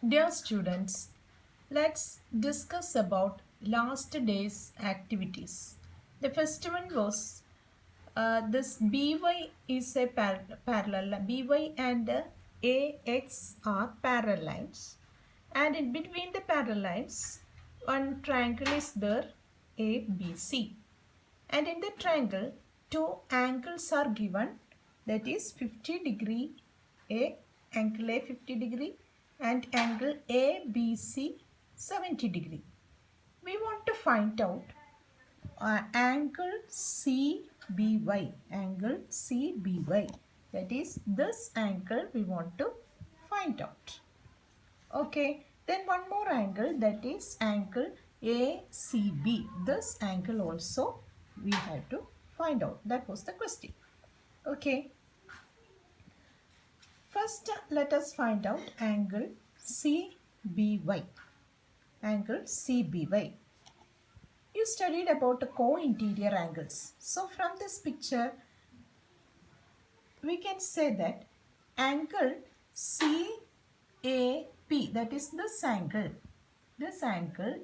Dear students, let's discuss about last day's activities. The first one was this BY is a parallel. BY and AX are parallel lines, and in between the parallel lines, one triangle is there, ABC. And in the triangle, two angles are given, that is 50 degree A, angle A 50 degree and angle ABC 70 degree. We want to find out angle CBY, angle CBY, that is this angle we want to find out. Okay, then one more angle, that is angle ACB. This angle also we have to find out. That was the question. Okay, first let us find out angle CBY. Angle CBY. You studied about the co-interior angles. So from this picture, we can say that angle CAP, that is this angle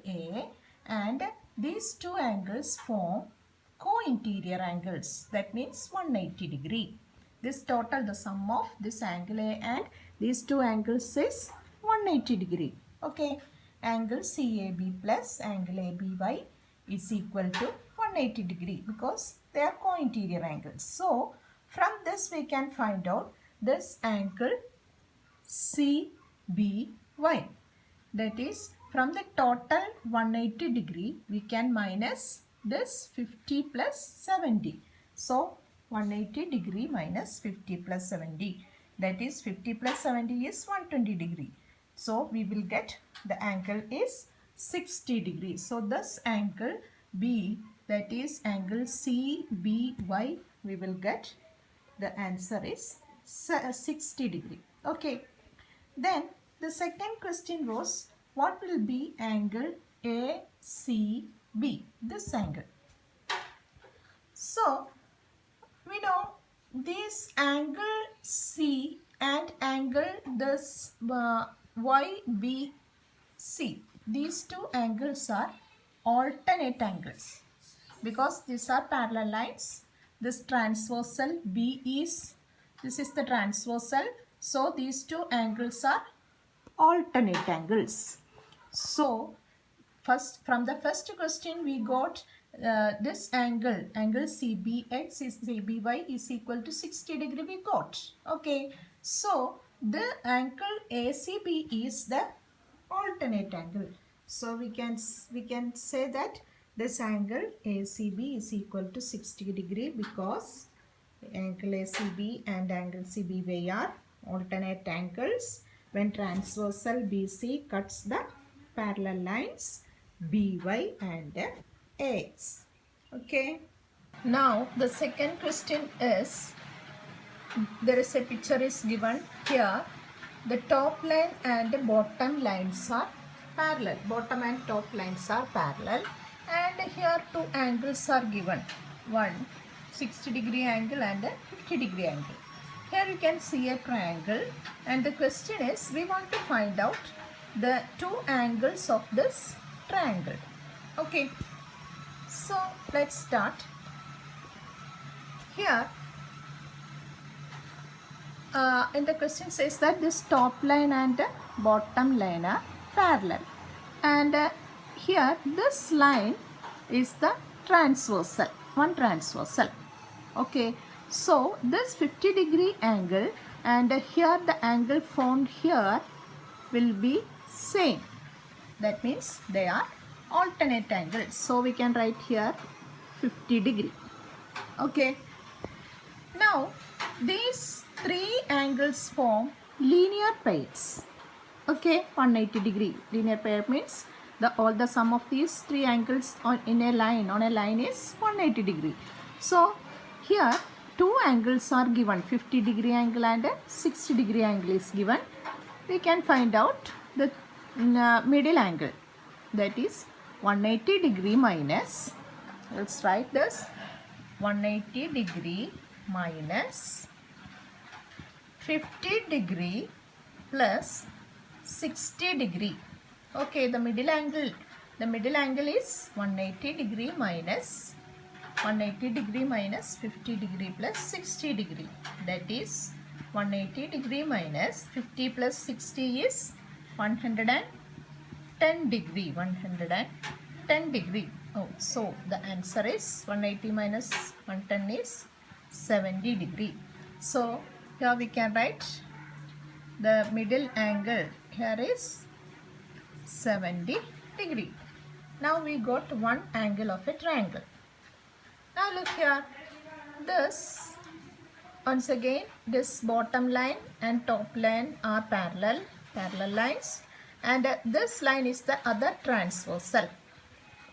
A, and these two angles form co-interior angles, that means 180 degree. This total, the sum of this angle A and these two angles is 180 degree. Okay, angle CAB plus angle ABY is equal to 180 degree because they are co-interior angles. So from this we can find out this angle CBY, that is from the total 180 degree we can minus this 50 plus 70. So 180 degree minus 50 plus 70, that is 50 plus 70 is 120 degree. So we will get the angle is 60 degree. So this angle B, that is angle CBY, we will get the answer is 60 degree. Okay. Then the second question was, what will be angle ACB? This angle. So we know this angle C and angle this YBC. These two angles are alternate angles because these are parallel lines. This transversal this is the transversal. So these two angles are alternate angles. So first, from the first question we got this angle CBY is equal to 60 degree we got. Okay, so the angle ACB is the alternate angle. So we can say that this angle ACB is equal to 60 degree because angle ACB and angle CBY are alternate angles when transversal BC cuts the parallel lines BY and AX. Okay. Now the second question is, there is a picture is given here. The top line and the bottom lines are parallel. Bottom and top lines are parallel. And here two angles are given. One 60 degree angle and a 50 degree angle. Here you can see a triangle. And the question is, we want to find out the two angles of this triangle. Okay. So let's start. Here in the question says that this top line and bottom line are parallel, and here this line is the transversal, one transversal. Okay, so this 50 degree angle and here the angle formed here will be same, that means they are alternate angles. So we can write here 50 degree. Okay, now these three angles form linear pairs. Okay, 180 degree. Linear pair means all the sum of these three angles on a line is 180 degree. So here two angles are given, 50 degree angle and a 60 degree angle is given. We can find out the middle angle, that is 180 degree minus, let's write this, 180 degree minus 50 degree plus 60 degree. Okay, the middle angle is 180 degree minus 50 degree plus 60 degree. That is 180 degree minus 50 plus 60 is 110 degree. 110 degree. Oh, so the answer is 180 minus 110 is 70 degree. So here we can write the middle angle here is 70 degree. Now we got one angle of a triangle. Now look here, this once again this bottom line and top line are parallel lines, and this line is the other transversal.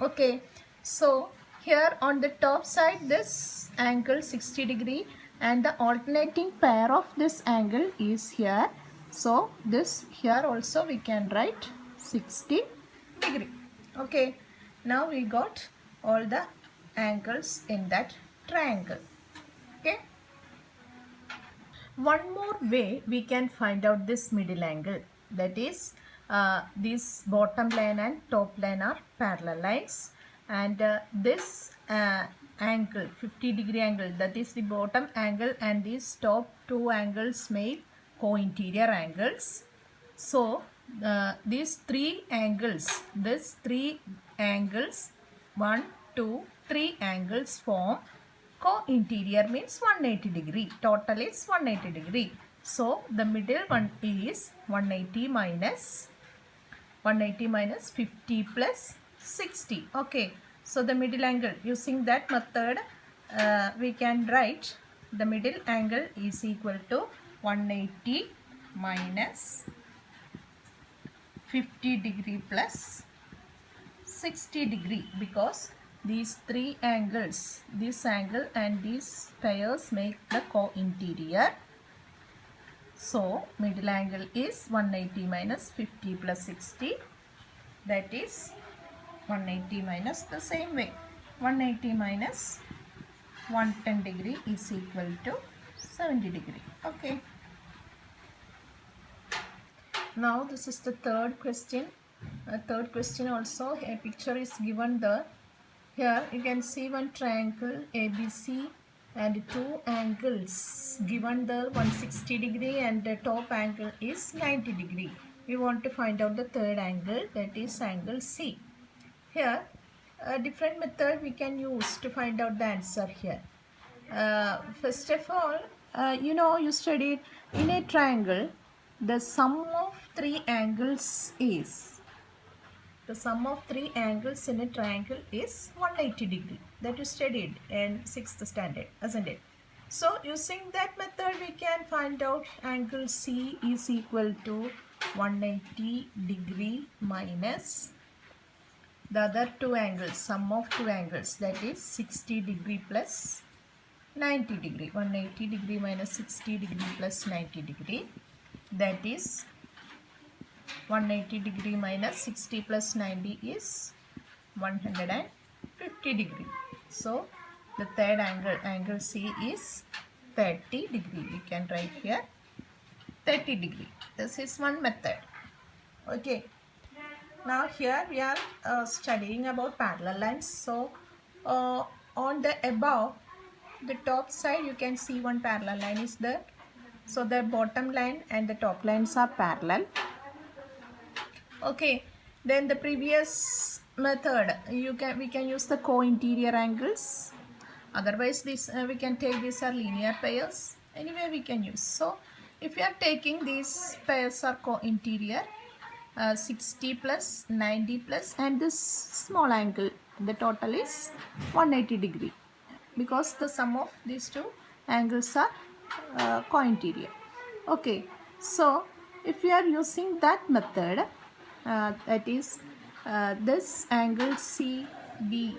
Okay, so here on the top side this angle 60 degree and the alternating pair of this angle is here. So this here also we can write 60 degree. Okay, now we got all the angles in that triangle. Okay, one more way we can find out this middle angle, that is this bottom line and top line are parallel lines, and this angle 50 degree angle, that is the bottom angle, and these top two angles made co-interior angles. So these three angles, 1, 2, 3 angles form co-interior, means 180 degree. Total is 180 degree. So the middle one is 180 minus 50 plus 60. Okay. So the middle angle, using that method we can write the middle angle is equal to 180 minus 50 degree plus 60 degree, because these three angles, this angle and these pairs make the co-interior. So middle angle is 180 minus 50 plus 60, that is 180 minus the same way 180 minus 110 degree is equal to 70 degree. Okay. Now this is the third question. Third question also a picture is given there. Here you can see one triangle ABC and two angles given the 160 degree and the top angle is 90 degree. We want to find out the third angle, that is angle C. Here a different method we can use to find out the answer here. First of all, you studied in a triangle the sum of three angles is in a triangle is 180 degree. That you studied in 6th standard, isn't it? So using that method we can find out angle C is equal to 180 degree minus the other two angles, sum of two angles, that is 60 degree plus 90 degree. 180 degree minus 60 degree plus 90 degree, that is 180 degree minus 60 plus 90 is 150 degree. So the third angle C is 30 degree. We can write here 30 degree. This is one method. Okay. Now here we are studying about parallel lines. So on the above, the top side you can see one parallel line is there. So the bottom line and the top lines are parallel. Okay, then the previous method we can use the co-interior angles. Otherwise this we can take these are linear pairs. Anyway we can use. So if you are taking these pairs are co-interior, 60 plus 90 plus and this small angle, the total is 180 degree, because the sum of these two angles are co-interior. Okay, so if you are using that method, that is this angle CB,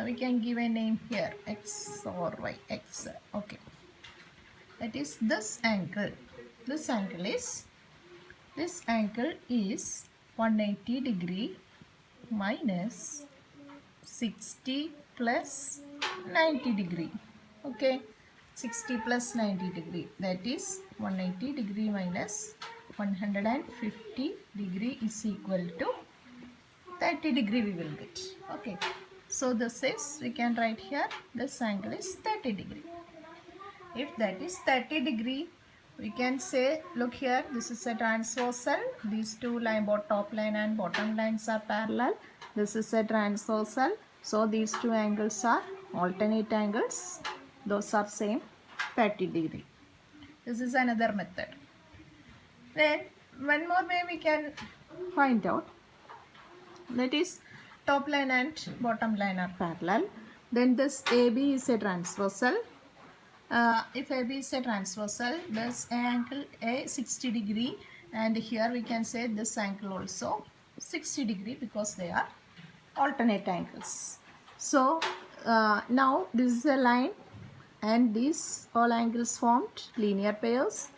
we can give a name here, X or Y, X. Okay, that is this angle. This angle is 180 degree minus 60 plus 90 degree. Okay, 60 plus 90 degree, that is 180 degree minus 150 degree is equal to 30 degree we will get. Okay. So this is, we can write here, this angle is 30 degree. If that is 30 degree, we can say, look here, this is a transversal. These two line, both top line and bottom lines are parallel. This is a transversal. So these two angles are alternate angles. Those are same 30 degree. This is another method. Then one more way we can find out. That is, top line and bottom line are parallel. Then this AB is a transversal. If AB is a transversal, this angle A 60 degree, and here we can say this angle also 60 degree because they are alternate angles. So now this is a line and these all angles formed linear pairs.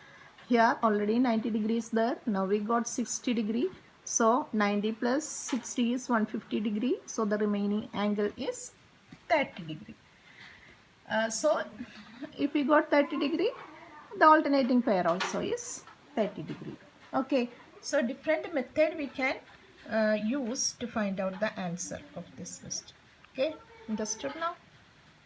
Here already 90 degrees there. Now we got 60 degree. So 90 plus 60 is 150 degree. So the remaining angle is 30 degree. So if we got 30 degree, the alternating pair also is 30 degree. Okay, so different method we can use to find out the answer of this question. Okay, understood now?